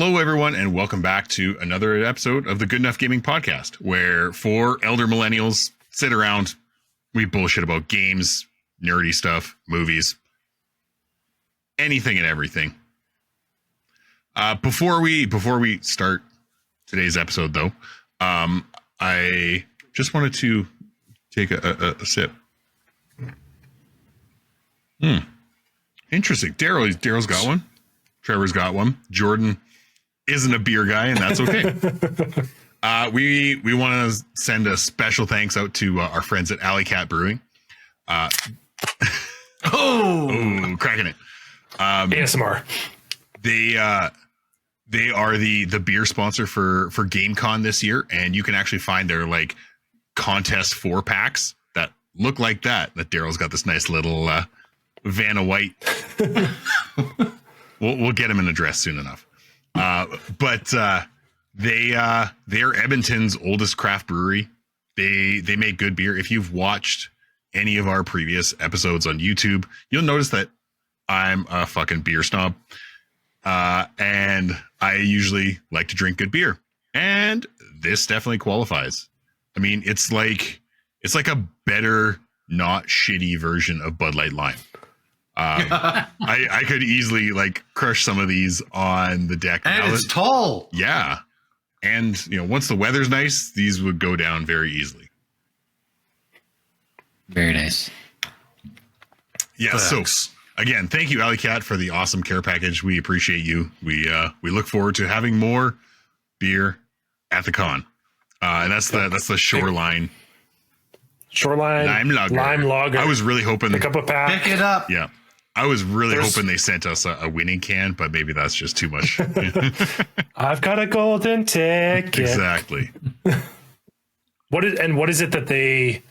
Hello, everyone, and welcome back to another episode of the Good Enough Gaming Podcast, where four elder millennials sit around, we bullshit about games, nerdy stuff, movies, anything and everything. Before we start today's episode, though, I just wanted to take a sip. Interesting. Daryl's got one. Trevor's got one. Jordan isn't a beer guy, and that's okay. We want to send a special thanks out to our friends at Alley Cat Brewing. Cracking it. ASMR. They are the beer sponsor for GameCon this year, and you can actually find their like contest 4-packs that look like that. That Daryl's got this nice little Vanna White. We'll get him an address soon enough. But they are Edmonton's oldest craft brewery. They make good beer. If you've watched any of our previous episodes on YouTube, you'll notice that I'm a fucking beer snob. And I usually like to drink good beer. And this definitely qualifies. I mean, it's like a better, not shitty version of Bud Light Lime. I could easily like crush some of these on the deck. And it's tall. Yeah. And once the weather's nice, these would go down very easily. Very nice. Yeah. Thanks. So again, thank you, Alley Cat, for the awesome care package. We appreciate you. We look forward to having more beer at the con. And that's the Shoreline Lime Lager. I was really hoping pick up a pack. Pick it up. Yeah. I was really hoping they sent us a winning can, but maybe that's just too much. I've got a golden ticket. Exactly. What is it that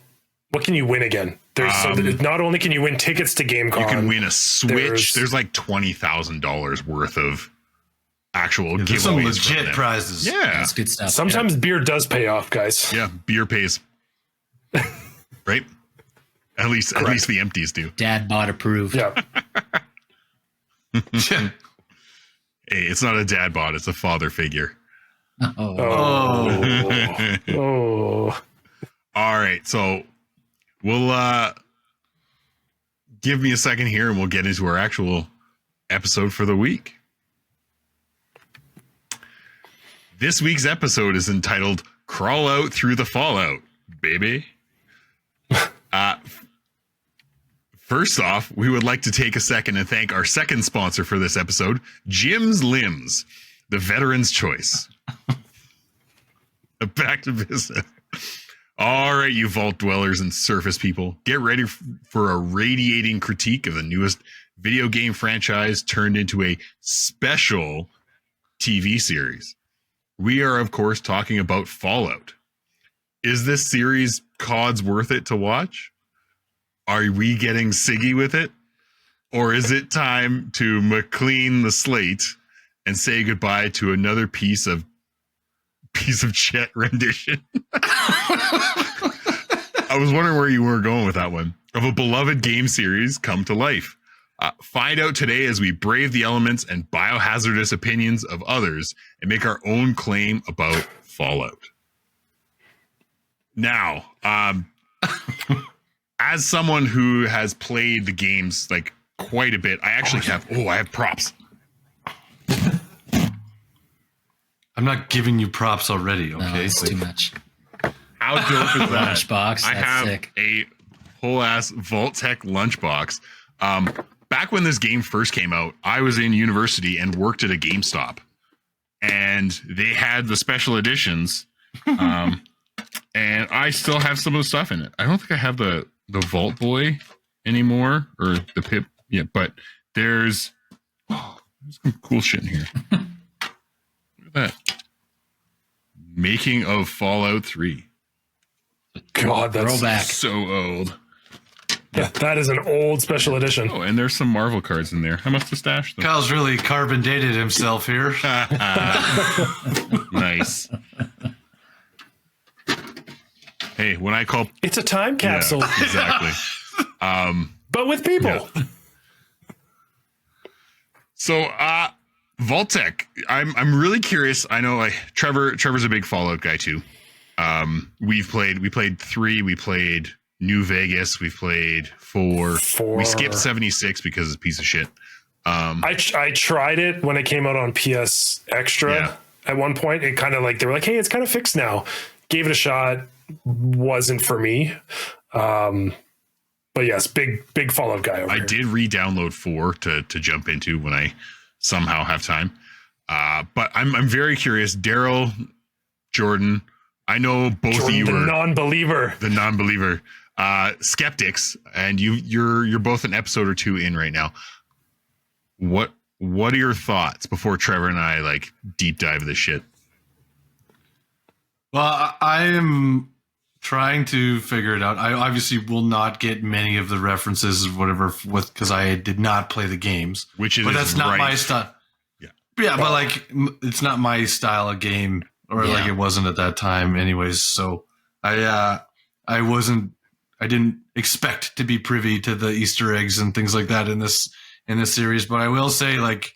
what can you win again? Not only can you win tickets to GameCon, you can win a Switch. There's like $20,000 worth of actual giveaways. There's some legit prizes. Yeah. That's good stuff. Sometimes beer does pay off, guys. Yeah, beer pays. Right? At least the empties do. Dad bod approved. Yeah. Hey, it's not a dad bod, it's a father figure. Oh. All right, so we'll give me a second here and we'll get into our actual episode for the week. This week's episode is entitled Crawl Out Through the Fallout, baby. First off, we would like to take a second and thank our second sponsor for this episode, Jim's Limbs, the veteran's choice. Back to business. All right, you vault dwellers and surface people, get ready for a radiating critique of the newest video game franchise turned into a special TV series. We are, of course, talking about Fallout. Is this series COD's worth it to watch? Are we getting Siggy with it? Or is it time to McLean the slate and say goodbye to another piece of Chet rendition? I was wondering where you were going with that one. Of a beloved game series come to life. Find out today as we brave the elements and biohazardous opinions of others and make our own claim about Fallout. Now, as someone who has played the games like quite a bit, I actually have props. I'm not giving you props already, okay? No, it's too much. How dope is that? Lunchbox, I that's have sick. a whole ass Vault-Tec lunchbox. Back when this game first came out, I was in university and worked at a GameStop, and they had the special editions. And I still have some of the stuff in it. I don't think I have the Vault Boy anymore, or the Pip. Yeah, but there's some cool shit in here. Look at that. Making of Fallout 3. God, that's Throwback. So old. that is an old special edition. Oh, and there's some Marvel cards in there. I must have stashed them. Kyle's really carbon dated himself here. Nice. Hey, when I call... It's a time capsule, Yeah, exactly. but with people. Yeah. So, Vault-Tec, I'm really curious. I know Trevor's a big Fallout guy too. We played 3, we played New Vegas, we played 4. We skipped 76 because it's a piece of shit. I tried it when it came out on PS Extra. Yeah. At one point, it kind of like, they were like, hey, it's kind of fixed now. Gave it a shot. Wasn't for me. But yes, big Fallout guy over here. I did re-download 4 to jump into when I somehow have time. But I'm very curious. Daryl, Jordan, I know both Jordan, of you the were non-believer. skeptics, and you're both an episode or 2 in right now. What are your thoughts before Trevor and I like deep dive this shit? Well, I am trying to figure it out. I obviously will not get many of the references or whatever because I did not play the games, but that's not my style. Yeah, but like it's not my style of game, or like it wasn't at that time, anyways. So I didn't expect to be privy to the Easter eggs and things like that in this series. But I will say, like,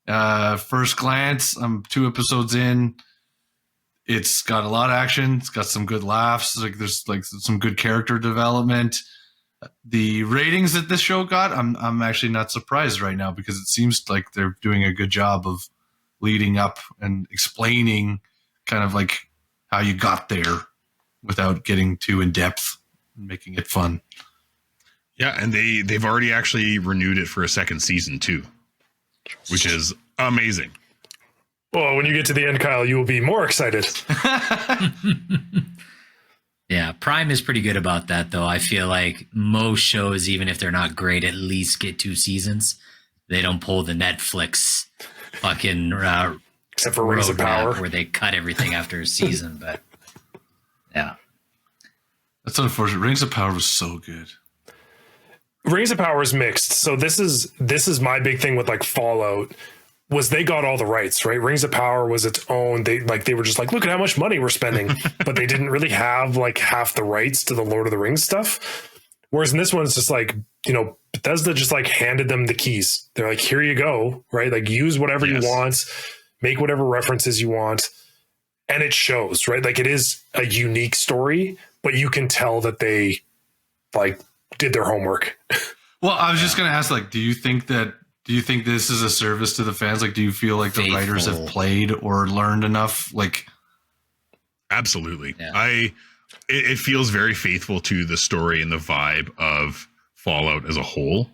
first glance, I'm 2 episodes in. It's got a lot of action. It's got some good laughs. Like there's like some good character development. The ratings that this show got, I'm actually not surprised right now, because it seems like they're doing a good job of leading up and explaining kind of like how you got there without getting too in depth and making it fun. Yeah, and they've already actually renewed it for a 2nd season too, which is amazing. Well, when you get to the end, Kyle, you will be more excited. Yeah, Prime is pretty good about that, though. I feel like most shows, even if they're not great, at least get 2 seasons. They don't pull the Netflix fucking except for Rings of Power, where they cut everything after a season. But yeah, that's unfortunate. Rings of Power was so good. Rings of Power is mixed. So this is my big thing with like Fallout. Was they got all the rights, right? Rings of Power was its own. They were just like, look at how much money we're spending, but they didn't really have like half the rights to the Lord of the Rings stuff. Whereas in this one, it's just like, Bethesda just like handed them the keys. They're like, here you go, right? Like use whatever you want, make whatever references you want. And it shows, right? Like it is a unique story, but you can tell that they like did their homework. Well, I was just going to ask, like, do you think this is a service to the fans? Like, do you feel like the writers have played or learned enough? Like, absolutely. Yeah. It feels very faithful to the story and the vibe of Fallout as a whole.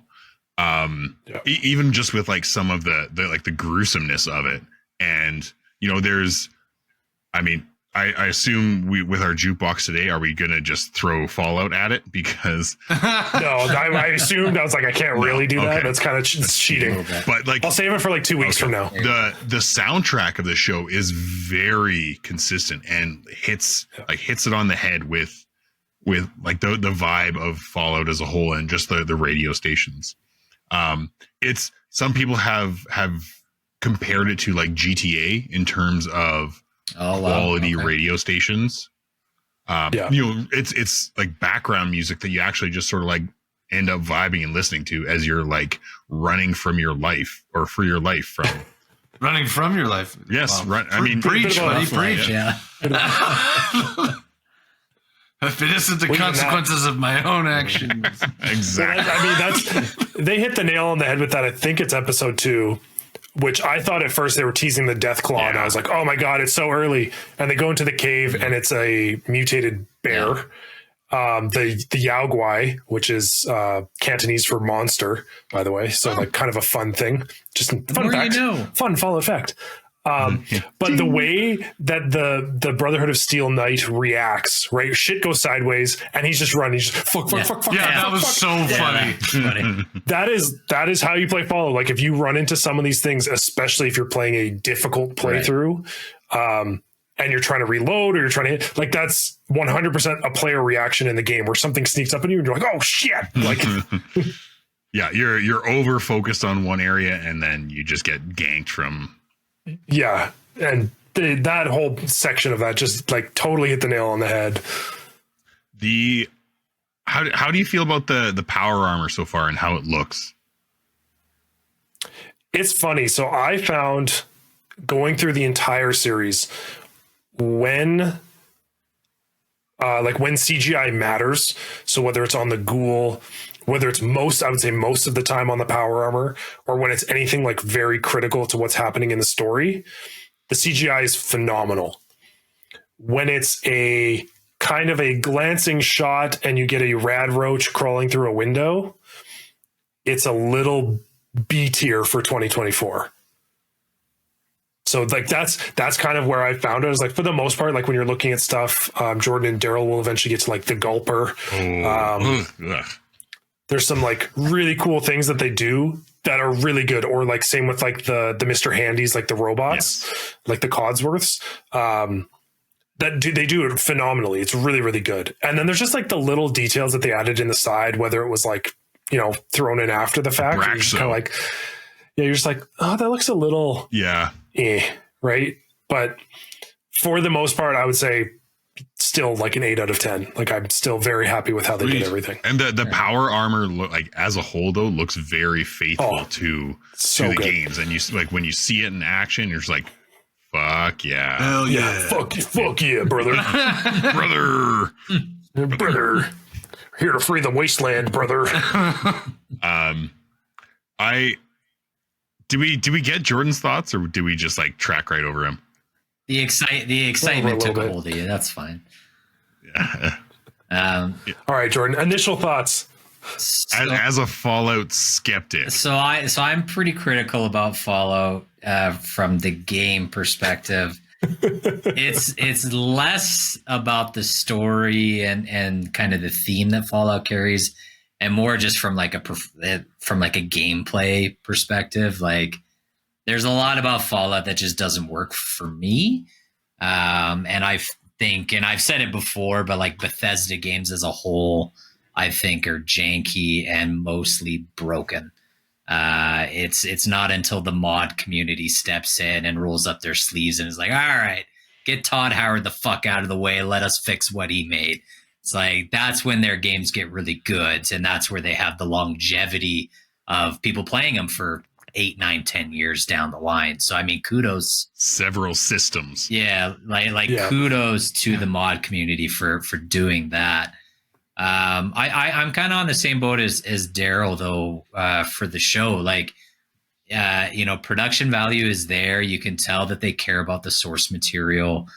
Even just with like some of the gruesomeness of it. And, I assume with our jukebox today, are we going to just throw Fallout at it? Because no, I assumed, I was like, I can't really do that. That's kind of cheating. But like, I'll save it for like 2 weeks from now. The soundtrack of the show is very consistent and hits it on the head with like the vibe of Fallout as a whole, and just the radio stations. It's, some people have compared it to like GTA in terms of quality radio stations. It's like background music that you actually just sort of like end up vibing and listening to as you're like running from your life, or for your life from running from your life. Yes. Wow. Preach, buddy, preach. Yeah. I've been innocent to consequences of my own actions. Exactly. They hit the nail on the head with that. I think it's episode 2. Which I thought at first they were teasing the Death Claw, and I was like, oh my God, it's so early. And they go into the cave, and it's a mutated bear. The Yao Guai, which is Cantonese for monster, by the way. So like kind of a fun thing. Just fun fact. Fun Fallout fact. But the way that the Brotherhood of Steel Knight reacts, right? Shit goes sideways, and he's just running. He's just fuck. Yeah, that was so funny. That is how you play Fallout. Like if you run into some of these things, especially if you're playing a difficult playthrough, and you're trying to reload, or you're trying to hit, like that's 100% a player reaction in the game where something sneaks up on you and you're like, oh shit! Like, yeah, you're over focused on one area, and then you just get ganked from. Yeah, and that whole section of that just like totally hit the nail on the head. How do you feel about the power armor so far and how it looks? It's funny. So I found going through the entire series when CGI matters. So whether it's on the ghoul, whether it's I would say most of the time on the power armor, or when it's anything like very critical to what's happening in the story, the CGI is phenomenal. When it's a kind of a glancing shot and you get a rad roach crawling through a window, it's a little B tier for 2024. So like that's kind of where I found it. Is like for the most part, like when you're looking at stuff, Jordan and Daryl will eventually get to like the gulper. There's some like really cool things that they do that are really good, or like same with like the Mr. Handies, like the robots, like the Codsworths. They do it phenomenally. It's really, really good. And then there's just like the little details that they added in the side, whether it was like, you know, thrown in after the fact. You're just kind of like, yeah, you're just like, oh, that looks a little right? But for the most part, I would say still like an 8 out of 10. Like I'm still very happy with how they did everything. And the power armor like as a whole though looks very faithful to the games. And you like when you see it in action, you're just like, fuck yeah. Hell yeah. Fuck yeah, brother. brother. Here to free the wasteland, brother. Do we get Jordan's thoughts, or do we just like track right over him? The excitement took a hold of you. That's fine. Yeah. All right, Jordan. Initial thoughts. As a Fallout skeptic. So I'm pretty critical about Fallout from the game perspective. It's less about the story and kind of the theme that Fallout carries, and more just from like a gameplay perspective. Like there's a lot about Fallout that just doesn't work for me. And I think, and I've said it before, but like Bethesda games as a whole, I think are janky and mostly broken. It's not until the mod community steps in and rolls up their sleeves and is like, all right, get Todd Howard the fuck out of the way. Let us fix what he made. It's like, that's when their games get really good. And that's where they have the longevity of people playing them for 8, 9, 10 years down the line. So, I mean, kudos. Several systems. Yeah. Kudos to the mod community for doing that. I'm kind of on the same boat as Daryl though, for the show. Like, production value is there. You can tell that they care about the source material.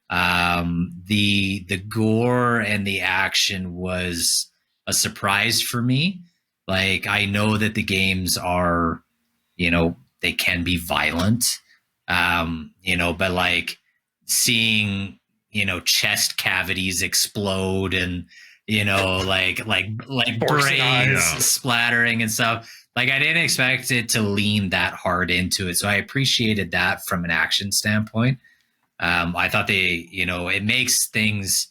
The gore and the action was a surprise for me. Like, I know that the games are, they can be violent, but like seeing, chest cavities explode and, like brains splattering and stuff. Like, I didn't expect it to lean that hard into it. So I appreciated that from an action standpoint. I thought it makes things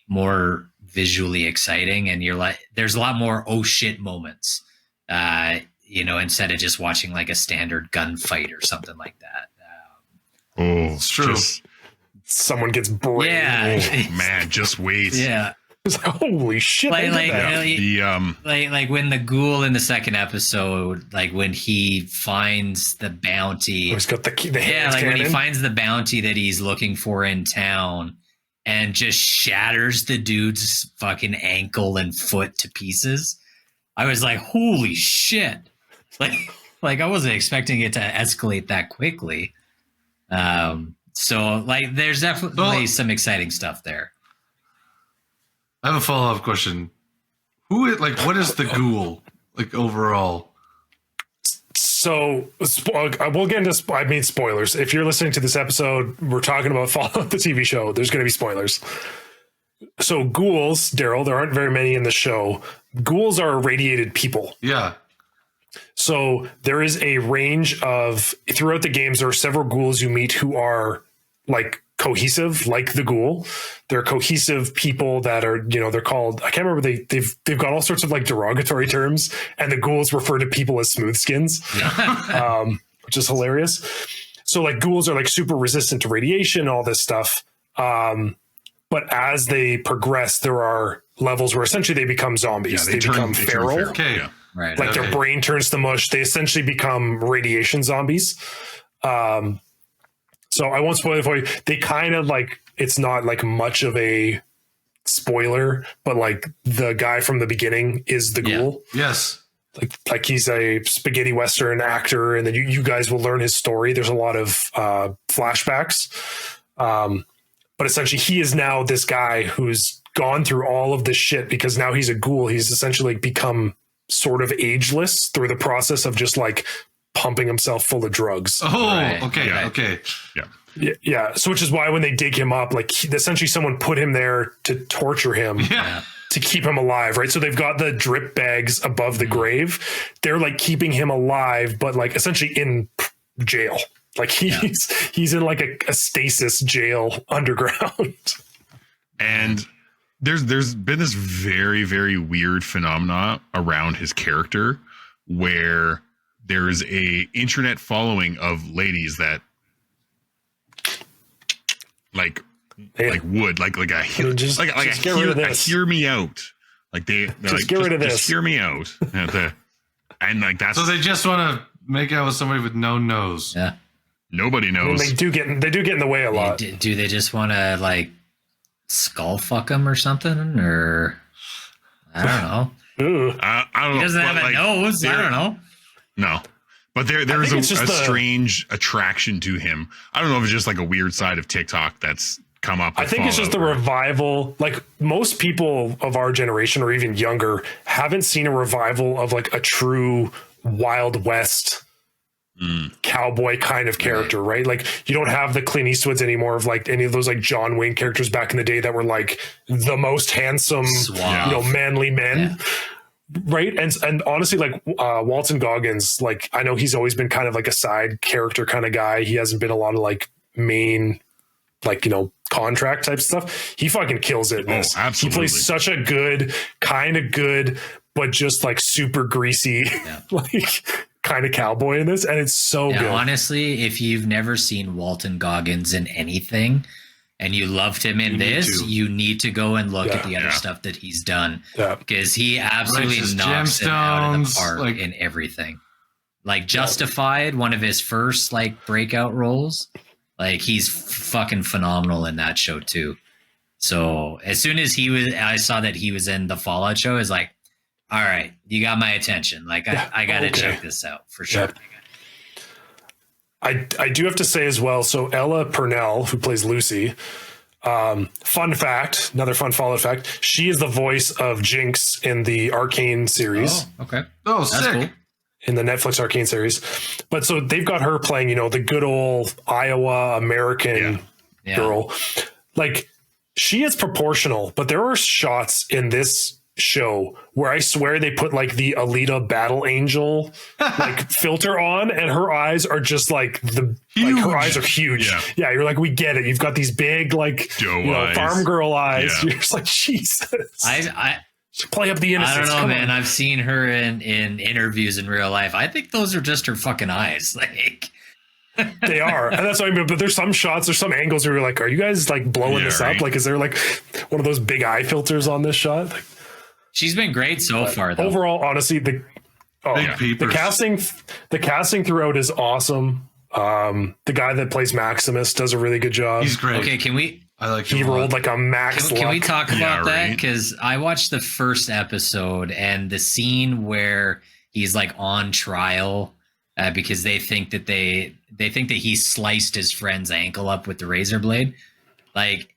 more visually exciting, and you're like, there's a lot more oh shit moments, instead of just watching like a standard gunfight or something like that. It's true. Someone gets brained. Yeah. Oh, man, just wait. Yeah. Holy shit! Like when the ghoul in the second episode, like when he finds the bounty, he's got the when he finds the bounty that he's looking for in town, and just shatters the dude's fucking ankle and foot to pieces. I was like, holy shit! Like I wasn't expecting it to escalate that quickly. So like, there's definitely some exciting stuff there. I have a follow-up question. What is the ghoul like overall? So we'll get into. I mean, spoilers. If you're listening to this episode, we're talking about Fallout the TV show. There's going to be spoilers. So ghouls, Daryl, there aren't very many in the show. Ghouls are irradiated people. Yeah. So there is a range of, throughout the games, there are several ghouls you meet who are like cohesive, like the ghoul. They're cohesive people that are, they're called, I can't remember, they've got all sorts of like derogatory terms, and the ghouls refer to people as smooth skins, which is hilarious. So like ghouls are like super resistant to radiation, all this stuff. But as they progress, there are levels where essentially they become zombies. Yeah, they become feral. Okay. Right. Like their brain turns to mush. They essentially become radiation zombies. So I won't spoil it for you. They kind of like, it's not like much of a spoiler, but like the guy from the beginning is the ghoul. Yes. Like he's a spaghetti Western actor, and then you guys will learn his story. There's a lot of flashbacks. But essentially he is now this guy who's gone through all of this shit because now he's a ghoul. He's essentially become sort of ageless through the process of just like pumping himself full of drugs. Oh, right. Okay. Yeah. Okay. Yeah. Yeah. So which is why when they dig him up, like essentially someone put him there to torture him. Yeah. To keep him alive, right? So they've got the drip bags above the grave. They're like keeping him alive, but like essentially in jail. Like he's in like a stasis jail underground. And there's been this very, very weird phenomena around his character where there's a internet following of ladies that like would like a just get rid of this. Hear me out. Like they're just like, get rid of this. Just hear me out. And like that's so they just want to make out with somebody with no nose. Yeah. Nobody knows. They do get in the way a lot. Do they just want to like skull fuck him or something? Or I don't know. I don't know. He doesn't have a nose. I don't know. No. But there's a strange attraction to him. I don't know if it's just like a weird side of TikTok that's come up. I think it's just the revival. Like most people of our generation or even younger haven't seen a revival of like a true Wild West cowboy kind of character, right? Like you don't have the Clint Eastwoods anymore of like any of those like John Wayne characters back in the day that were like the most handsome, manly men. Yeah. Right. And honestly, like Walton Goggins, like I know he's always been kind of like a side character kind of guy. He hasn't been a lot of like main, like, contract type stuff. He fucking kills it in this. Absolutely. He plays such a good, but just like super greasy, like kind of cowboy in this. And it's so good. Honestly, if you've never seen Walton Goggins in anything, and you loved him in this, you need to go and look at the other stuff that he's done. Yeah. Because he absolutely knocks it out of the park in everything. Like Justified, one of his first like breakout roles. Like he's fucking phenomenal in that show too. So as soon as I saw that he was in the Fallout show, I was like, all right, you got my attention. Like I got to check this out for sure. Yeah. I do have to say as well, so Ella Purnell, who plays Lucy, fun fact, another fun Fallout fact, she is the voice of Jinx in the Arcane series. Oh, okay. Oh, that's sick. Cool. In the Netflix Arcane series. But so they've got her playing, the good old Iowa American girl. Like, she is proportional, but there are shots in this show where I swear they put like the Alita Battle Angel like filter on, and her eyes are just like her eyes are huge. Yeah, you're like, we get it. You've got these big like farm girl eyes. Yeah. You're just like, Jesus. I play up the innocence. I don't know, man. I've seen her in interviews in real life. I think those are just her fucking eyes. Like they are, and that's what I mean. But there's some shots, there's some angles where you're like, are you guys like blowing this up? Like, is there like one of those big eye filters on this shot? Like, she's been great so far, though. Overall, honestly, the casting throughout is awesome. The guy that plays Maximus does a really good job. He's great. Okay, I like. He rolled like a max. Can we talk about that? Because I watched the first episode and the scene where he's like on trial because they think that he sliced his friend's ankle up with the razor blade. Like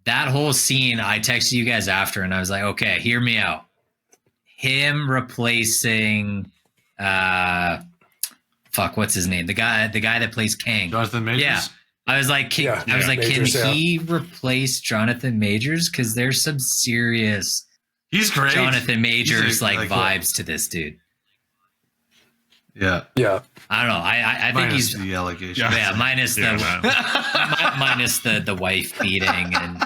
that whole scene, I texted you guys after, and I was like, okay, hear me out. Him replacing, what's his name? The guy that plays Kang. Jonathan Majors. Yeah. I was like, can he replace Jonathan Majors? Because there's some serious He's great. Jonathan Majors vibes to this dude. Yeah. Yeah. I don't know. I think he's the allegation. Yeah, minus the wife beating and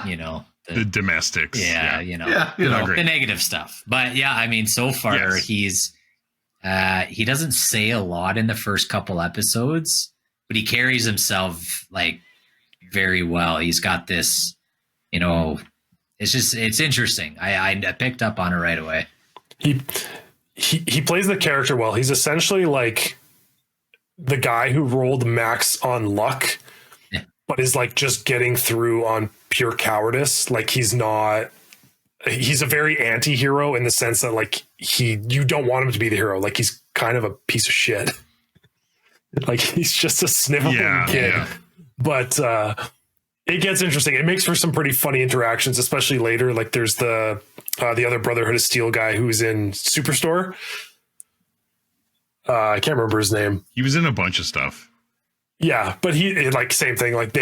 the domestics. Yeah, the negative stuff. But yeah, I mean, so far he doesn't say a lot in the first couple episodes, but he carries himself like very well. He's got this, it's interesting. I picked up on it right away. he plays the character well. He's essentially like the guy who rolled max on luck, but is like just getting through on pure cowardice. Like he's a very anti-hero in the sense that like you don't want him to be the hero. Like he's kind of a piece of shit. Like he's just a sniveling kid. Yeah. But it gets interesting. It makes for some pretty funny interactions, especially later. Like there's the other Brotherhood of Steel guy who's in Superstore. I can't remember his name. He was in a bunch of stuff. Yeah, but he like same thing. Like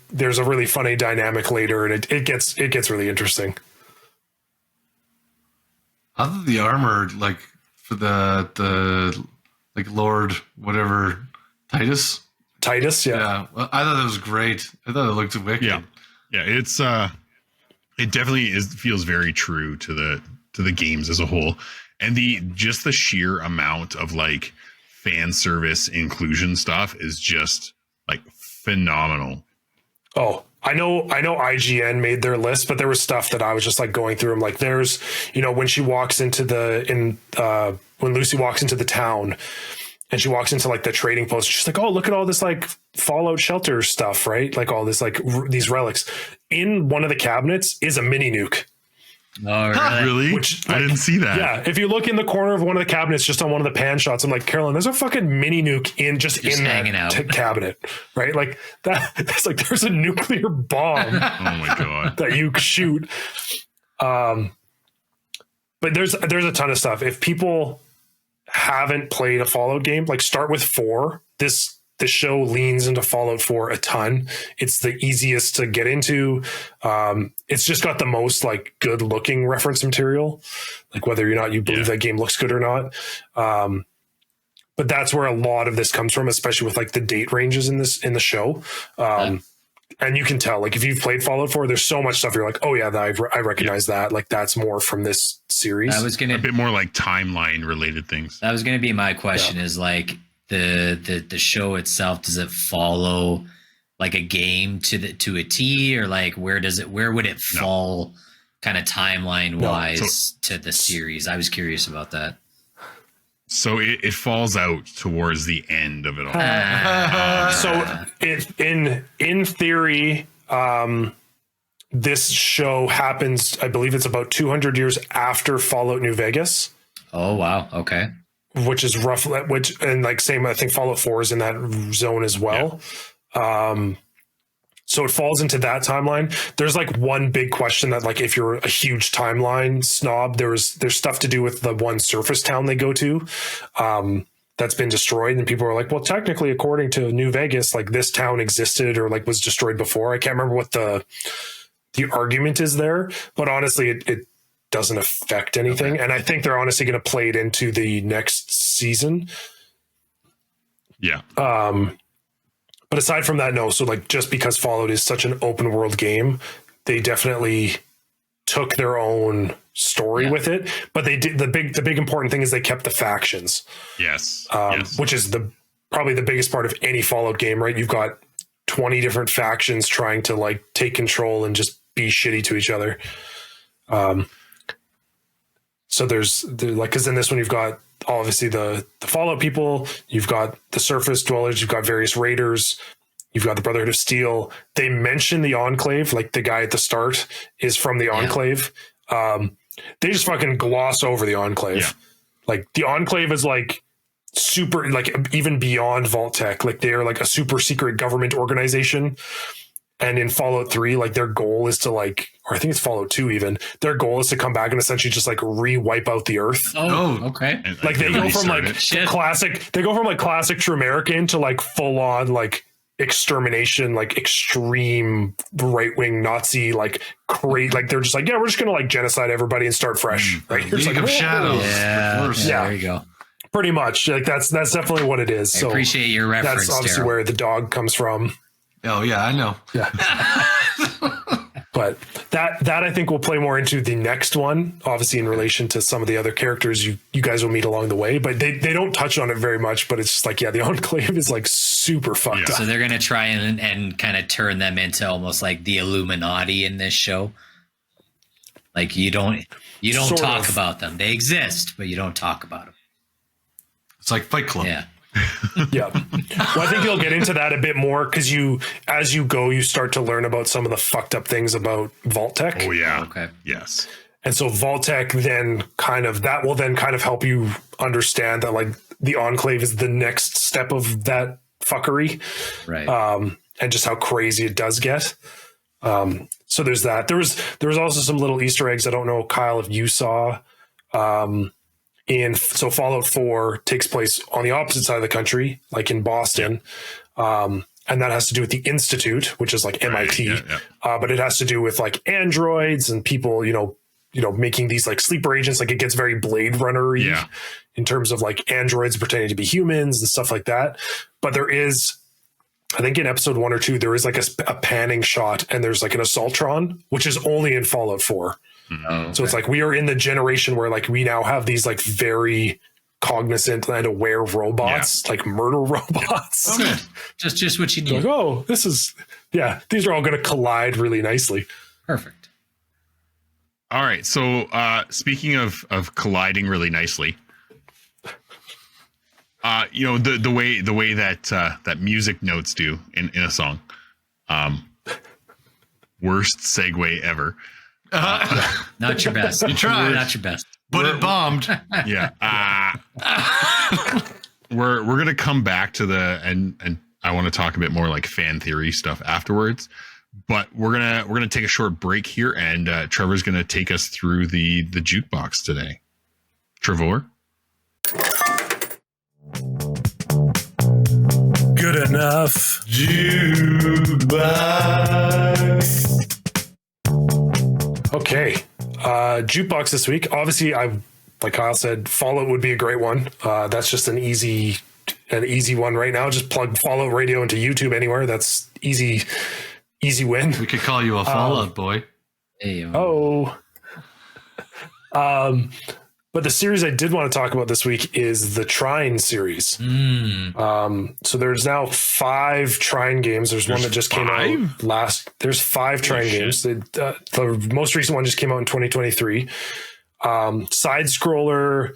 there's a really funny dynamic later, and it gets really interesting. Other than the armor, like for the like Lord whatever Titus, yeah. Well, I thought that was great. I thought it looked wicked. Yeah, it's it definitely feels very true to the games as a whole, and the sheer amount of like fan service inclusion stuff is just like phenomenal. Oh, I know IGN made their list, but there was stuff that I was just like going through them. Like there's, when she walks into when Lucy walks into the town and she walks into like the trading post, she's like, oh, look at all this like Fallout shelter stuff, right? Like all this, like these relics. In one of the cabinets is a mini nuke. Oh, really? Which, I didn't see that. Yeah, if you look in the corner of one of the cabinets, just on one of the pan shots, I'm like, Carolyn, there's a fucking mini nuke in that cabinet, right? Like that's like there's a nuclear bomb. Oh my god, that you shoot. But there's a ton of stuff. If people haven't played a Fallout game, like start with 4. The show leans into Fallout 4 a ton. It's the easiest to get into. It's just got the most like good looking reference material, like whether or not you believe that game looks good or not. But that's where a lot of this comes from, especially with like the date ranges in the show. And you can tell, like if you've played Fallout 4, there's so much stuff you're like, oh yeah, I recognize that. Like that's more from this series. A bit more like timeline related things. That was going to be my question. Is like, the show itself, does it follow like a game to a T, or like where would it fall kind of timeline wise to the series? I was curious about that. So it falls out towards the end of it all. So in theory, this show happens, I believe it's about 200 years after Fallout New Vegas. Oh wow, okay. Which is roughly, and like same, I think Fallout 4 is in that zone as well. Yeah. So it falls into that timeline. There's like one big question that like, if you're a huge timeline snob, there's stuff to do with the one surface town they go to that's been destroyed. And people are like, well, technically, according to New Vegas, like this town existed or like was destroyed before. I can't remember what the argument is there, but honestly, it doesn't affect anything. Okay. And I think they're honestly going to play it into the next season. Yeah. But aside from that, no. So like, just because Fallout is such an open world game, they definitely took their own story with it, but they did the big important thing is they kept the factions. Yes. Which is probably the biggest part of any Fallout game, right? You've got 20 different factions trying to like take control and just be shitty to each other. So there's like, because in this one you've got obviously the Fallout people, you've got the surface dwellers, you've got various raiders, you've got the Brotherhood of Steel. They mention the Enclave, like the guy at the start is from the Enclave. They just fucking gloss over the Enclave. Yeah. Like the Enclave is like super, like even beyond Vault-Tec. Like they're like a super secret government organization. And in Fallout 3, like their goal is to like, or I think it's Fallout 2 even, their goal is to come back and essentially just like re-wipe out the Earth. Oh, okay. And, like they go from like classic True American to like full on like extermination, like extreme right-wing Nazi, like like they're just like, yeah, we're just going to like genocide everybody and start fresh. Right? League like, of Shadows. Yeah, there you go. Pretty much. Like that's definitely what it is. I appreciate your reference. That's obviously where the dog comes from. Oh yeah, I know. Yeah. But that I think will play more into the next one, obviously in relation to some of the other characters you guys will meet along the way. But they don't touch on it very much. But it's just like, yeah, the Enclave is like super fucked up. So they're gonna try and kind of turn them into almost like the Illuminati in this show. Like you don't Sort talk of. about them. They exist, but you don't talk about them. It's like Fight Club. Yeah. Yeah. Well, I think you'll get into that a bit more because as you go, you start to learn about some of the fucked up things about Vault-Tec. Oh yeah. Okay. Yes. And so Vault-Tec will then kind of help you understand that like the Enclave is the next step of that fuckery. Right. And just how crazy it does get. So there's that. There was also some little Easter eggs. I don't know, Kyle, if you saw. So Fallout 4 takes place on the opposite side of the country, like in Boston. And that has to do with the Institute, which is like MIT. Yeah. But it has to do with like androids and people, making these like sleeper agents. Like it gets very Blade Runner-y in terms of like androids pretending to be humans and stuff like that. But there is, I think in episode 1 or 2, there is like a panning shot and there's like an Assaultron, which is only in Fallout 4. So it's like we are in the generation where like we now have these like very cognizant and aware robots, like murder robots. Okay. Just what you need. Like, these are all going to collide really nicely. Perfect. All right. So speaking of colliding really nicely, the way that music notes do in a song, worst segue ever. Not your best. You tried. Not your best. But it bombed. Yeah. We're gonna come back to and I want to talk a bit more like fan theory stuff afterwards. But we're gonna take a short break here, and Trevor's gonna take us through the jukebox today. Trevor. Good enough. Jukebox. Okay. Jukebox this week. Obviously, like Kyle said, Fallout would be a great one. That's just an easy one right now. Just plug Fallout Radio into YouTube anywhere. That's easy win. We could call you a Fallout boy. Hey, But the series I did want to talk about this week is the Trine series. So there's now 5 Trine games. There's one that just came out last. There's 5 Trine games. The most recent one just came out in 2023. Side scroller,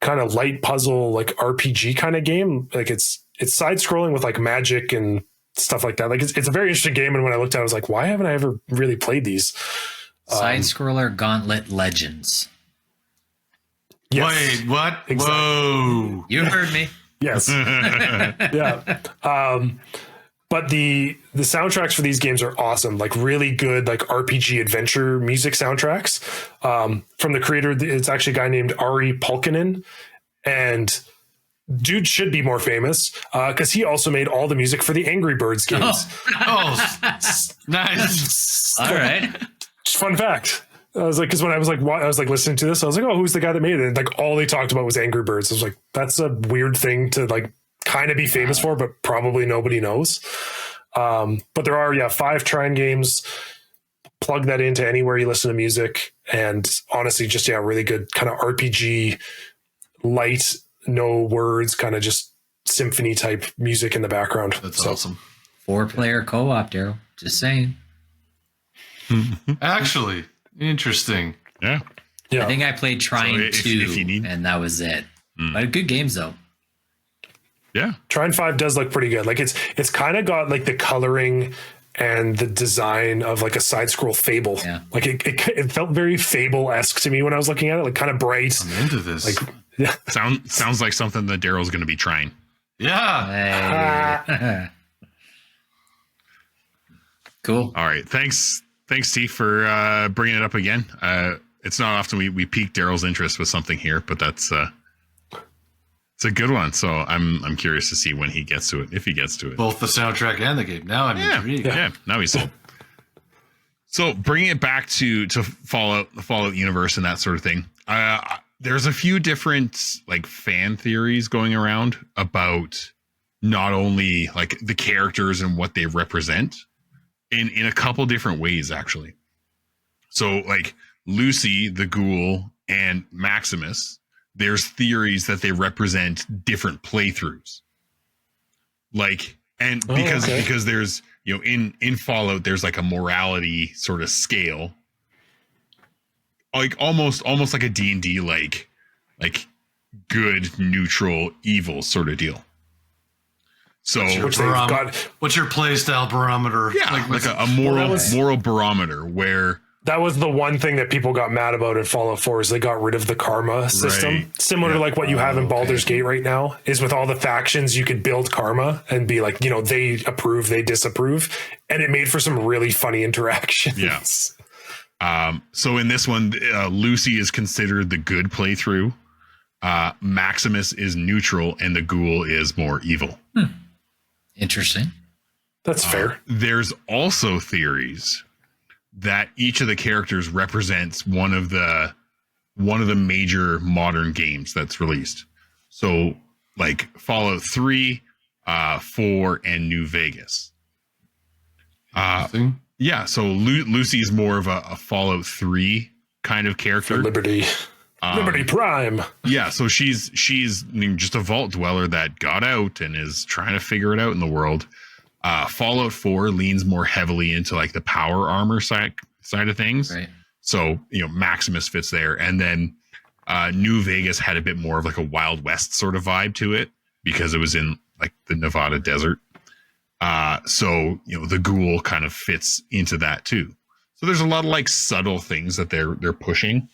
kind of light puzzle, like RPG kind of game. Like it's side scrolling with like magic and stuff like that. Like it's a very interesting game. And when I looked at it, I was like, why haven't I ever really played these? Side scroller Gauntlet Legends. Yes. Wait, what? Exactly. Whoa. You heard me. Yes. Yeah. But the soundtracks for these games are awesome. Like really good, like RPG adventure music soundtracks. From the creator, it's actually a guy named Ari Pulkkinen, and dude should be more famous because he also made all the music for the Angry Birds games. Oh, nice. All right. Just fun fact. I was like, because when I was like listening to this, I was like, oh, who's the guy that made it? And like all they talked about was Angry Birds. I was like, that's a weird thing to like kind of be famous for, but probably nobody knows. But there are 5 Trine games. Plug that into anywhere you listen to music, and honestly, just really good kind of RPG, light, no words, kind of just symphony type music in the background. That's awesome. 4-player co-op, Daryl. Just saying. Actually, interesting. Yeah. Yeah. I think I played Trine 2, and that was it. But good games though. Yeah. Trine 5 does look pretty good. Like it's kind of got like the coloring and the design of like a side scroll Fable. Yeah. Like it felt very Fable-esque to me when I was looking at it, like kind of bright. I'm into this. Like yeah. Sounds like something that Daryl's going to be trying. Yeah. Hey. Cool. All right. Thanks, Steve, for bringing it up again. It's not often we pique Daryl's interest with something here, but that's it's a good one. So I'm curious to see when he gets to it, if he gets to it. Both the soundtrack and the game. Now I'm intrigued. Yeah. Now he's sold. So bringing it back to Fallout, the Fallout universe, and that sort of thing. There's a few different like fan theories going around about not only like the characters and what they represent in a couple different ways, actually. So like Lucy, the ghoul, and Maximus, there's theories that they represent different playthroughs. Like, and because there's, in Fallout, there's like a morality sort of scale. like almost like a D&D like good, neutral, evil sort of deal. So what's your play style barometer? Yeah, like a moral barometer where that was the one thing that people got mad about in Fallout 4 is they got rid of the karma system. Right. Similar to like what you have in Baldur's Gate right now is with all the factions, you could build karma and be like, they approve, they disapprove. And it made for some really funny interactions. Yeah. So in this one, Lucy is considered the good playthrough. Maximus is neutral and the ghoul is more evil. Interesting. That's fair. There's also theories that each of the characters represents one of the major modern games that's released. So like Fallout 3, 4, and New Vegas. Yeah, so Lucy's more of a Fallout 3 kind of character. For Liberty Prime. Yeah, so she's just a vault dweller that got out and is trying to figure it out in the world. Fallout 4 leans more heavily into like the power armor side of things. Right. So, Maximus fits there. And then New Vegas had a bit more of like a Wild West sort of vibe to it because it was in like the Nevada desert. So, the ghoul kind of fits into that too. So there's a lot of like subtle things that they're pushing,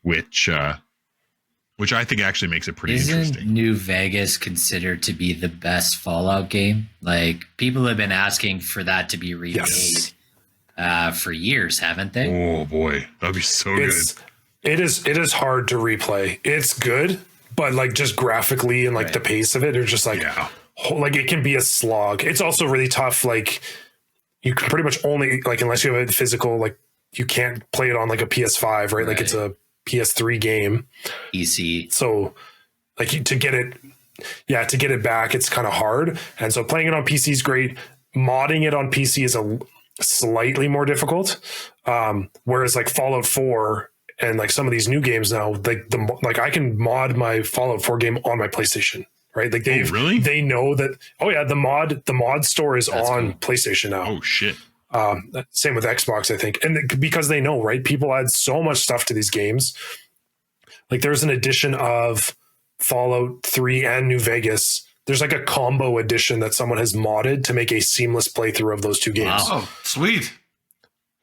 which I think actually makes it pretty interesting. Isn't New Vegas considered to be the best Fallout game? Like people have been asking for that to be remade for years, haven't they? Oh boy, that'd be so good. It is hard to replay. It's good, but like just graphically and like the pace of it, are just like like it can be a slog. It's also really tough. Like you can pretty much only like unless you have a physical, like you can't play it on like a PS5, right? Like it's a PS3 game. PC. So like to get it back, it's kind of hard. And so playing it on PC is great. Modding it on PC is a slightly more difficult. Whereas like Fallout 4 and like some of these new games now, like I can mod my Fallout 4 game on my PlayStation, right? Like they know that. Oh yeah, the mod store is on PlayStation now. Oh shit. Same with Xbox, I think. And because they know, right? People add so much stuff to these games. Like there's an edition of Fallout 3 and New Vegas. There's like a combo edition that someone has modded to make a seamless playthrough of those two games. Wow. Oh, sweet.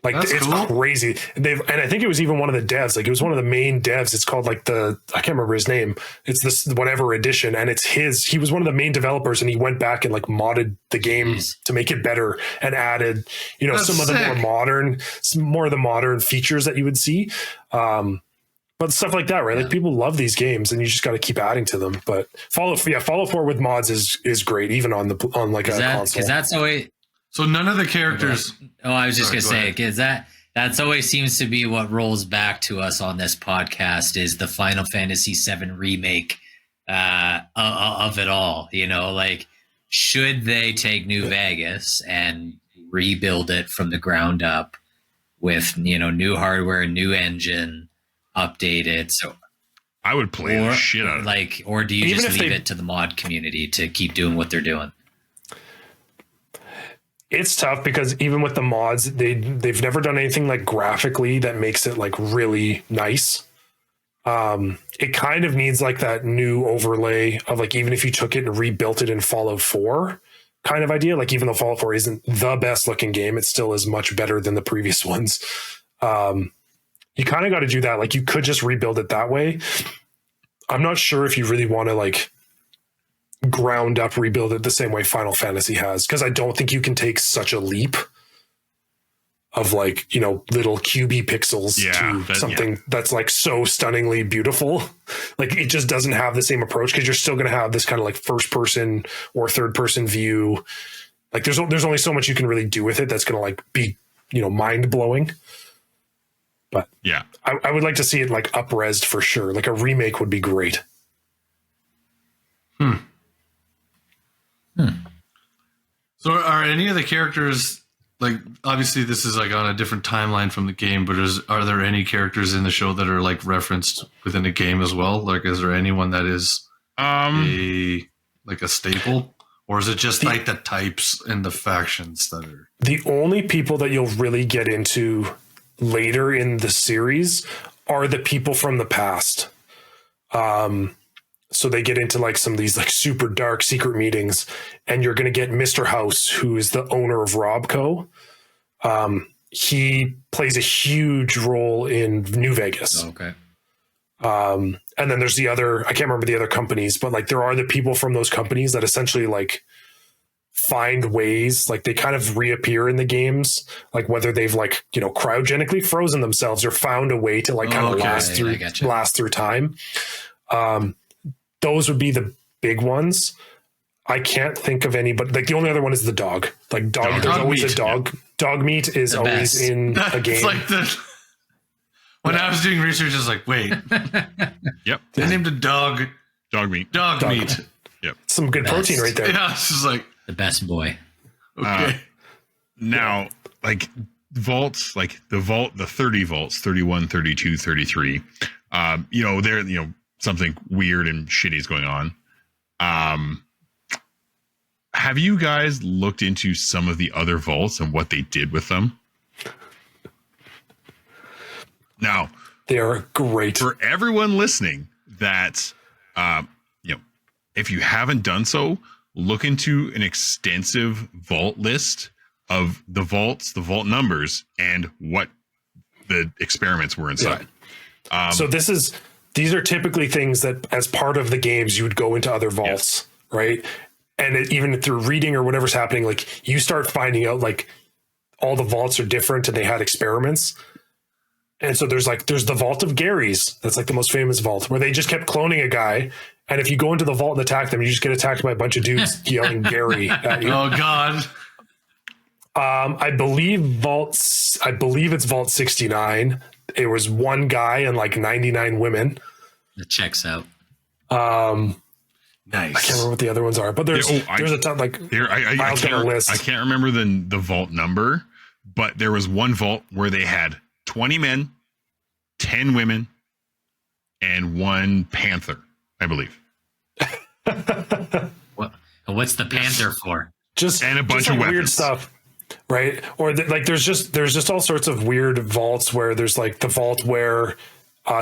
Like it's cool. Crazy. And I think it was even one of the devs. Like it was one of the main devs. It's called like I can't remember his name. It's this whatever edition, and it's he was one of the main developers, and he went back and like modded the game to make it better and added, some of the more features that you would see. But stuff like that, right? Yeah. Like people love these games, and you just got to keep adding to them. But Fallout 4 with mods is great, even on like a console. Because that's always. So none of the characters. Oh, I was just gonna say, because that's always seems to be what rolls back to us on this podcast is the Final Fantasy VII remake of it all. Like should they take New Vegas and rebuild it from the ground up with new hardware, new engine, update it? So I would play the shit out of it. Or do you just leave it to the mod community to keep doing what they're doing? It's tough because even with the mods, they've never done anything like graphically that makes it like really nice. It kind of needs like that new overlay of like, even if you took it and rebuilt it in Fallout 4 kind of idea, like even though Fallout 4 isn't the best looking game, it still is much better than the previous ones. You kind of got to do that. Like you could just rebuild it that way. I'm not sure if you really want to like ground up rebuild it the same way Final Fantasy has, because I don't think you can take such a leap of like little QB pixels to something that's like so stunningly beautiful. Like it just doesn't have the same approach, because you're still going to have this kind of like first person or third person view. Like there's only so much you can really do with it that's going to like be mind blowing. But yeah, I would like to see it like up-resed for sure. Like a remake would be great. So are any of the characters, like obviously this is like on a different timeline from the game, but are there any characters in the show that are like referenced within the game as well? Like is there anyone that is a staple? Or is it just like the types and the factions that are... The only people that you'll really get into later in the series are the people from the past. So they get into like some of these like super dark secret meetings, and you're going to get Mr. House, who is the owner of Robco. He plays a huge role in New Vegas. Oh, okay. And then there's the other, I can't remember the other companies, but like there are the people from those companies that essentially like find ways, like they kind of reappear in the games, like whether they've like, you know, cryogenically frozen themselves or found a way to like kind of last through time. Those would be the big ones. I can't think of any, but like the only other one is the dog. Like there's always a dog. Yeah. Dog meat is always in a game. Like when I was doing research, I was like, wait. Yep. They named a dog. Dog meat. Dog meat. Yep. Some good protein right there. Yeah, it's just like the best boy. Okay. Now, like vaults, like the 30 vaults, 31, 32, 33, you know, there, you know, something weird and shitty is going on. Have you guys looked into some of the other vaults and what they did with them? Now, they are great. For everyone listening that, you know, if you haven't done so, look into an extensive vault list of the vaults, the vault numbers, and what the experiments were inside. Yeah. So these are typically things that as part of the games, you would go into other vaults, yes. Right? And even through reading or whatever's happening, like you start finding out like all the vaults are different and they had experiments. And so there's the vault of Gary's. That's like the most famous vault where they just kept cloning a guy. And if you go into the vault and attack them, you just get attacked by a bunch of dudes yelling Gary at you. Oh God. I believe it's vault 69. It was one guy and like 99 women. It checks out. Nice. I can't remember what the other ones are, but there's a ton like I can't remember the vault number, but there was one vault where they had 20 men, 10 women, and one panther, I believe. What's the panther for? And a bunch of weapons. Weird stuff, right? Or there's just all sorts of weird vaults where there's like the vault where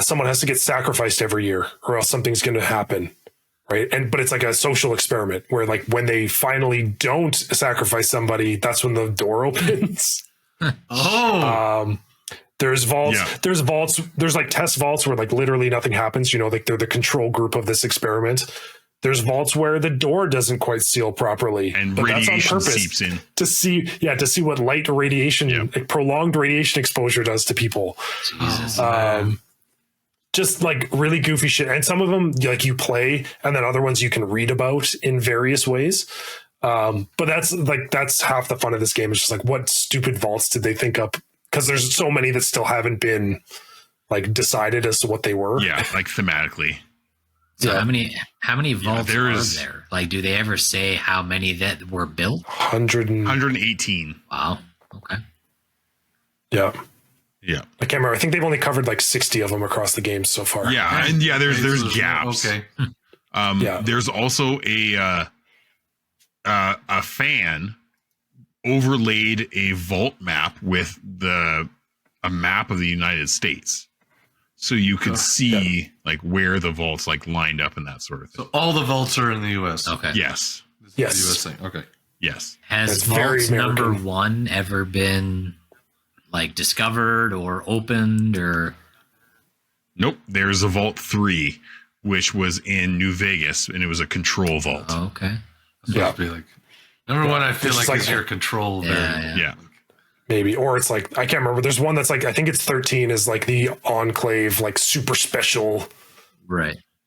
someone has to get sacrificed every year, or else something's going to happen. Right. But it's like a social experiment where like when they Finally don't sacrifice somebody, that's when the door opens. There's vaults. Yeah. There's vaults. There's like test vaults where like literally nothing happens. You know, like they're the control group of this experiment. There's vaults where the door doesn't quite seal properly, and but radiation that's on purpose seeps in to see what light radiation, like prolonged radiation exposure does to people. Jesus, just like really goofy shit. And some of them like you play, and then other ones you can read about in various ways. But that's half the fun of this game is just like, what stupid vaults did they think up? Because there's so many that still haven't been like decided as to what they were. Yeah, like thematically. So how many vaults are there? Like, do they ever say how many that were built? 118. Wow. Okay. Yeah. Yeah. I can't remember. I think they've only covered like 60 of them across the game so far. Yeah. And there's gaps. Okay. There's also a fan overlaid a vault map with a map of the United States. So you could see like where the vaults like lined up and that sort of thing. So all the vaults are in the US. Okay. Yes. Yes. The US thing. Okay. Yes. Has vault number 1 ever been like discovered or opened or? Nope. There's a vault 3, which was in New Vegas, and it was a control vault. Oh, okay. So be like number 1. I feel like is your control variable. Yeah. Maybe, or it's like, I can't remember. There's one that's like, I think it's 13 is like the Enclave, like super special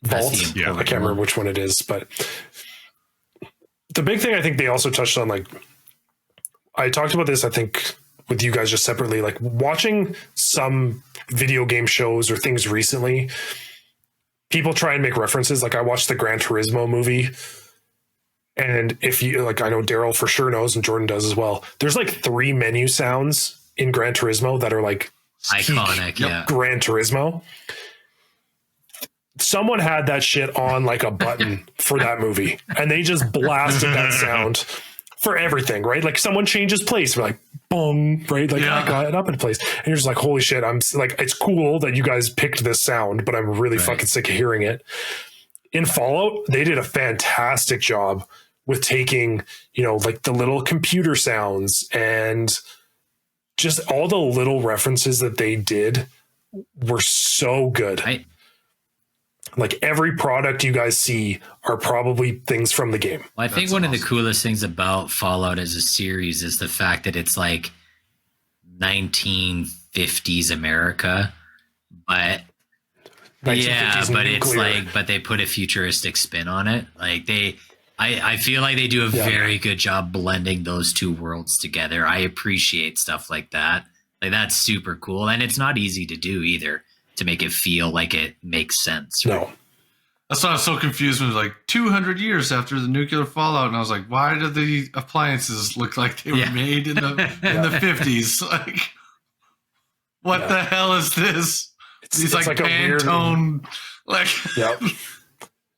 vault. Yeah. I can't remember which one it is, but the big thing I think they also touched on, like I talked about this, I think with you guys just separately, like watching some video game shows or things recently, people try and make references. Like I watched the Gran Turismo movie. And if you like, I know Daryl for sure knows, and Jordan does as well. There's like 3 menu sounds in Gran Turismo that are like iconic. Yeah, Gran Turismo. Someone had that shit on like a button for that movie, and they just blasted that sound for everything, right? Like someone changes place, we're like, boom, right? Like I got it up in place. And you're just like, holy shit, I'm like, it's cool that you guys picked this sound, but I'm really fucking sick of hearing it. In Fallout, they did a fantastic job with taking, you know, like the little computer sounds and just all the little references that they did were so good. Like every product you guys see are probably things from the game. Well, I think one of the coolest things about Fallout as a series is the fact that it's like 1950s America, but yeah, but it's like, but they put a futuristic spin on it. Like I feel like they do a very good job blending those two worlds together. I appreciate stuff like that. Like that's super cool. And it's not easy to do either, to make it feel like it makes sense. Right? No. That's why I was so confused when it was like 200 years after the nuclear fallout. And I was like, why do the appliances look like they were made in the in the 50s? Like, what the hell is this? These like Pantone, like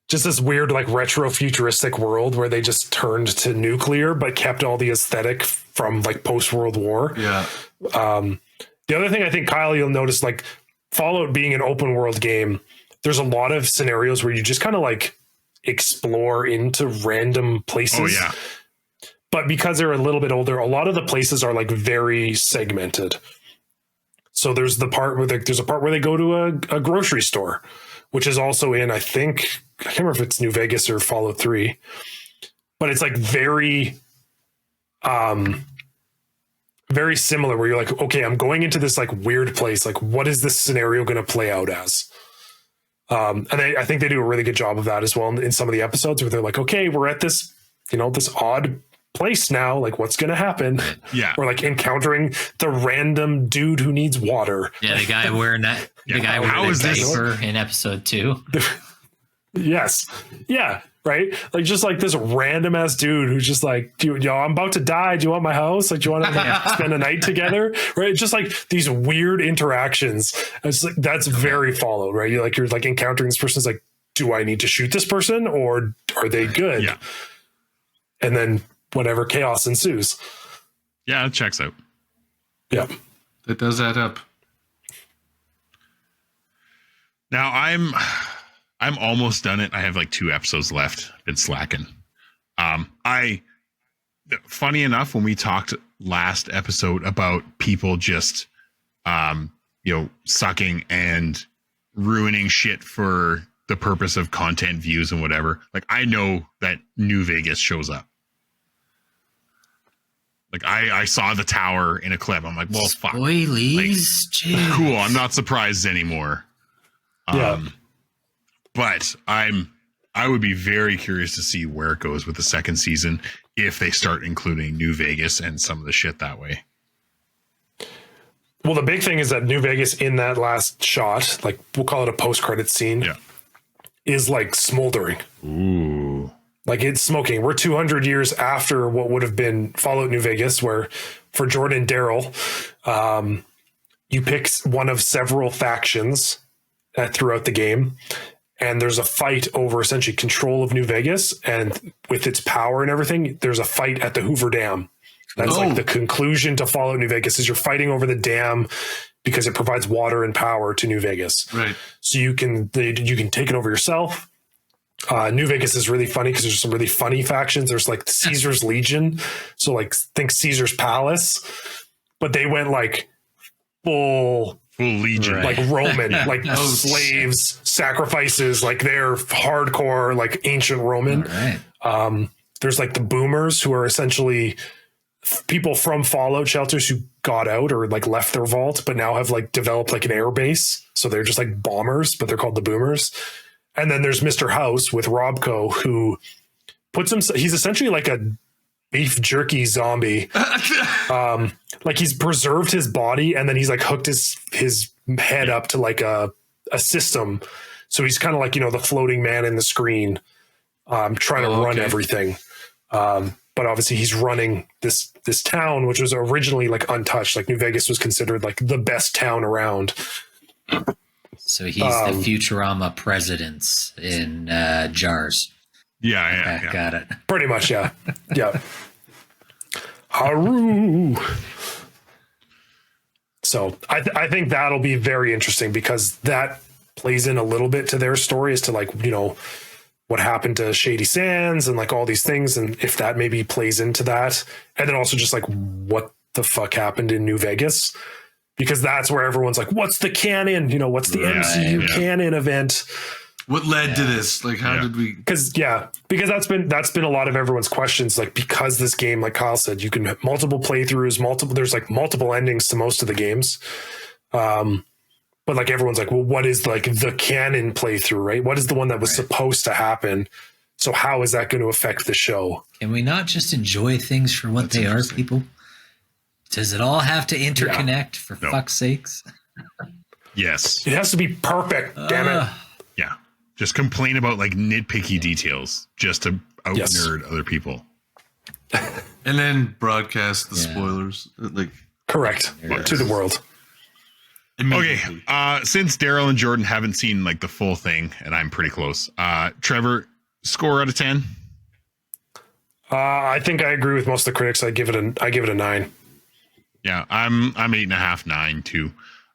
just this weird like retro futuristic world where they just turned to nuclear but kept all the aesthetic from like post-World War. Yeah. The other thing I think, Kyle, you'll notice, like Fallout being an open world game, there's a lot of scenarios where you just kind of like explore into random places. Oh yeah. But because they're a little bit older, a lot of the places are like very segmented. So there's the part where there's a part where they go to a grocery store, which is also in, I think, I can't remember if it's New Vegas or Fallout 3, but it's like very, very similar where you're like, okay, I'm going into this like weird place. Like, what is this scenario going to play out as? And I think they do a really good job of that as well in some of the episodes where they're like, okay, we're at this, you know, this odd place now. Like, what's going to happen? Yeah. We're like encountering the random dude who needs water. Yeah. The guy wearing that, the guy wearing the diaper in episode 2. Yes. Yeah. Right. Like just like this random ass dude who's just like, I'm about to die. Do you want my house? Like, do you want to spend a night together? Right. Just like these weird interactions. It's like, that's very Fallout, right? You're like encountering this person. It's like, do I need to shoot this person or are they good? Yeah. And then whatever chaos ensues. Yeah. It checks out. Yeah. That does add up. Now I'm almost done it. I have like 2 episodes left. Been slacking. Funny enough, when we talked last episode about people just, sucking and ruining shit for the purpose of content views and whatever. Like I know that New Vegas shows up. Like I saw the tower in a clip. I'm like, well, fuck. Spoilies. Like, cool. I'm not surprised anymore. But I would be very curious to see where it goes with the second season if they start including New Vegas and some of the shit that way. Well, the big thing is that New Vegas in that last shot, like we'll call it a post-credit scene, is like smoldering. Ooh. Like it's smoking. We're 200 years after what would have been Fallout New Vegas, where for Jordan and Daryl, you pick one of several factions throughout the game. And there's a fight over essentially control of New Vegas, and with its power and everything, there's a fight at the Hoover Dam. That's like the conclusion to Fallout New Vegas is you're fighting over the dam because it provides water and power to New Vegas. Right. So you can take it over yourself. New Vegas is really funny because there's some really funny factions. There's like Caesar's Legion. So like think Caesar's Palace, but they went like full legion, like Roman, like slaves, sacrifices, like they're hardcore, like ancient Roman. Right. There's like the boomers who are essentially people from Fallout shelters who got out or like left their vault, but now have like developed like an air base. So they're just like bombers, but they're called the boomers. And then there's Mr. House with Robco, who puts him, he's essentially like a beef jerky zombie. Like he's preserved his body and then he's like hooked his head up to like a system. So he's kind of like, the floating man in the screen, trying to run everything. But obviously he's running this town, which was originally like untouched. Like New Vegas was considered like the best town around. So he's the Futurama presidents in jars. Yeah. Got it. Pretty much, yeah. Yeah. Haru. So I think that'll be very interesting because that plays in a little bit to their story as to like, you know, what happened to Shady Sands and like all these things. And if that maybe plays into that. And then also just like what the fuck happened in New Vegas, because that's where everyone's like, what's the canon? You know, what's the MCU canon event? What led to this? Like, how did we? Because that's been a lot of everyone's questions. Like, because this game, like Kyle said, you can have multiple playthroughs, there's like multiple endings to most of the games. But like everyone's like, well, what is like the canon playthrough, right? What is the one that was supposed to happen? So how is that going to affect the show? Can we not just enjoy things for what they are, people? Does it all have to interconnect for fuck's sakes? Yes. It has to be perfect, damn it. Yeah. Just complain about like nitpicky details just to out-nerd other people. And then broadcast the spoilers. Like correct. To the world. Okay. Since Daryl and Jordan haven't seen like the full thing, and I'm pretty close. Trevor, score out of 10? I think I agree with most of the critics. I give it a 9. Yeah, I'm 8.5, 9 too.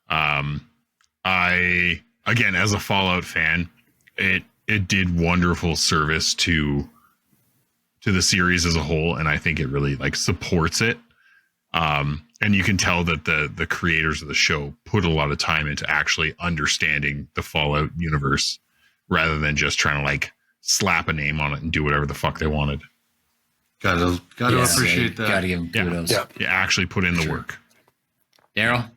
I again, as a Fallout fan, it did wonderful service to the series as a whole, and I think it really like supports it. And you can tell that the creators of the show put a lot of time into actually understanding the Fallout universe rather than just trying to like slap a name on it and do whatever the fuck they wanted. Gotta appreciate that. Gotta give them kudos. Yeah, actually put in the work. Daryl?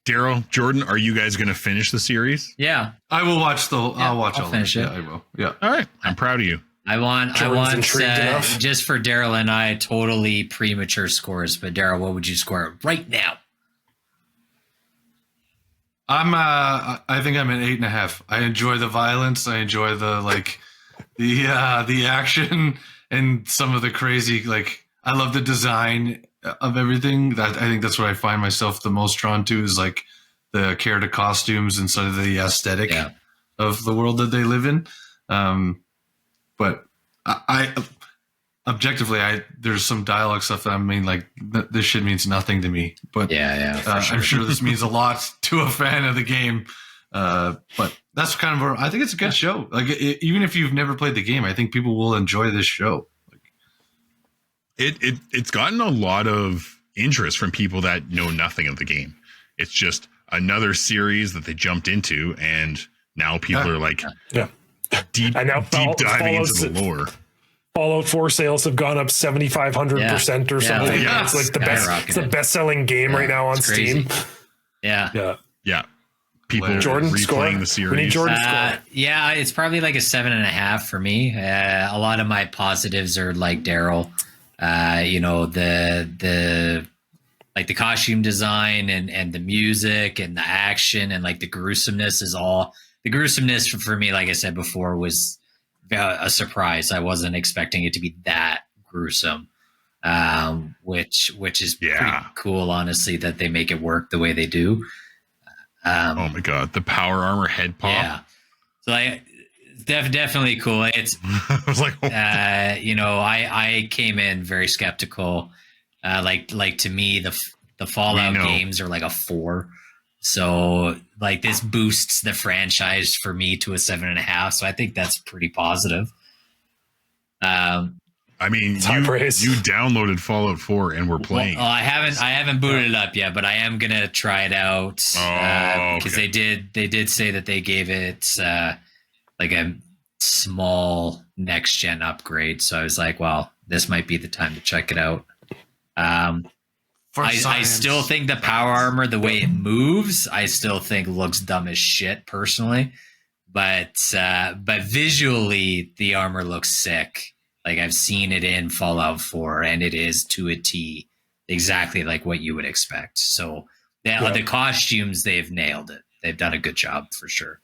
Daryl, Jordan, are you guys going to finish the series? Yeah. I will watch I'll finish it. Yeah, I will. Yeah. All right. I'm proud of you. I want just for Daryl and I, totally premature scores. But Daryl, what would you score right now? I think I'm at 8.5. I enjoy the violence. I enjoy the action and some of the crazy, like, I love the design of everything. That I think that's what I find myself the most drawn to is like the character costumes and sort of the aesthetic of the world that they live in. But I objectively, there's some dialogue stuff that I mean, like this shit means nothing to me. But I'm sure this means a lot to a fan of the game. But that's kind of I think it's a good show. Like even if you've never played the game, I think people will enjoy this show. It's gotten a lot of interest from people that know nothing of the game. It's just another series that they jumped into, and now people are like deep diving into the lore. Fallout 4 sales have gone up 7,500% or something. Yeah. It's like it's the best-selling game right now on Steam. Yeah. People Jordan replaying the series. We need Jordan score. Yeah, it's probably like a 7.5 for me. A lot of my positives are like Daryl. The like the costume design and the music and the action and like the gruesomeness for me, like I said before, was a surprise. I wasn't expecting it to be that gruesome, which is pretty cool, honestly, that they make it work the way they do. Oh my god, the power armor head pop. Yeah, so like definitely cool. It's I was like, I came in very skeptical. Like to me, the Fallout games are like a 4. So like this boosts the franchise for me to a 7.5. So I think that's pretty positive. I mean, you downloaded Fallout 4 and we're playing. Well, I haven't booted it up yet, but I am gonna try it out because they did say that they gave it like a small next gen upgrade. So I was like, well, this might be the time to check it out. I still think the power armor, the way it moves, I still think looks dumb as shit personally, but visually the armor looks sick. Like I've seen it in Fallout 4 and it is to a T exactly like what you would expect. So the costumes, they've nailed it. They've done a good job for sure.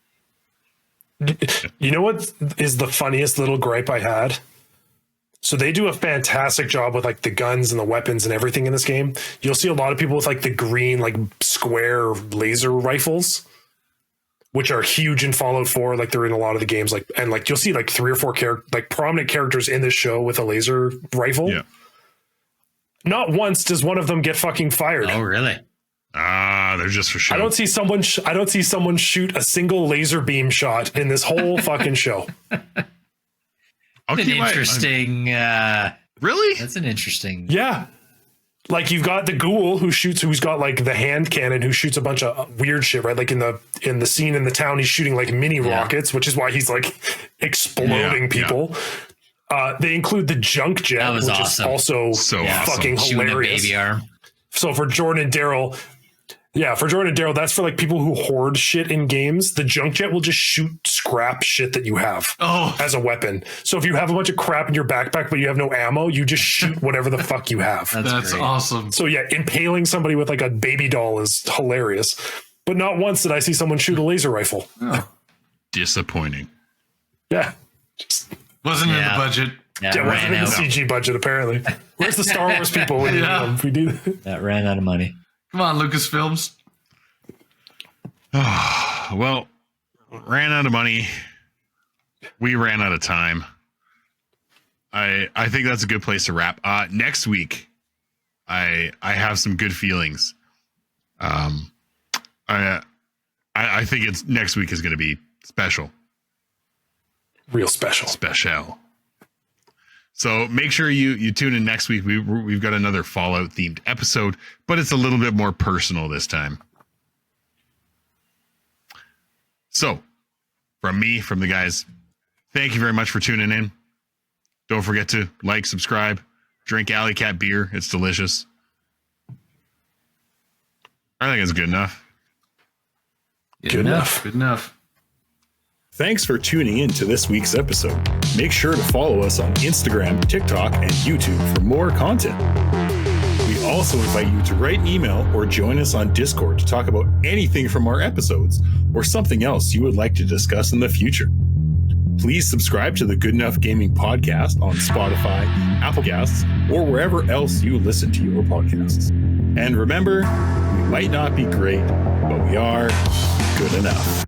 You know what is the funniest little gripe I had? So they do a fantastic job with like the guns and the weapons and everything in this game. You'll see a lot of people with like the green, like square laser rifles, which are huge in Fallout 4. Like they're in a lot of the games. Like, and like you'll see like 3 or 4 prominent characters in this show with a laser rifle. Yeah. not once does one of them get fucking fired. Oh, really? They're just for show. I don't see someone shoot a single laser beam shot in this whole fucking show. Interesting. Really? That's an interesting. Yeah. Like you've got the ghoul who's got like the hand cannon who shoots a bunch of weird shit, right? Like in the scene in the town, he's shooting like mini rockets, which is why he's like exploding people. Yeah. They include the junk jet, which awesome. Is also fucking hilarious. Baby arm. So for Jordan and Daryl, that's for like people who hoard shit in games. The junk jet will just shoot scrap shit that you have as a weapon. So if you have a bunch of crap in your backpack, but you have no ammo, you just shoot whatever the fuck you have. That's awesome. So yeah, impaling somebody with like a baby doll is hilarious. But not once did I see someone shoot a laser rifle. Oh. Disappointing. Yeah. Wasn't in the budget. Yeah, it wasn't in the CG budget, apparently. Where's the Star Wars people when we do that? Ran out of money. Come on, Lucasfilms. Well, ran out of money. We ran out of time. I think that's a good place to wrap. Next week, I have some good feelings. I think next week is going to be special. Real special. Special. So make sure you tune in next week. We've got another Fallout themed episode, but it's a little bit more personal this time. So from the guys, thank you very much for tuning in. Don't forget to like, subscribe, drink Alley Cat beer. It's delicious. I think it's good enough. Good enough. Good enough. Thanks for tuning in to this week's episode. Make sure to follow us on Instagram, TikTok, and YouTube for more content. We also invite you to write an email or join us on Discord to talk about anything from our episodes or something else you would like to discuss in the future. Please subscribe to the Good Enough Gaming Podcast on Spotify, Apple Podcasts, or wherever else you listen to your podcasts. And remember, we might not be great, but we are good enough.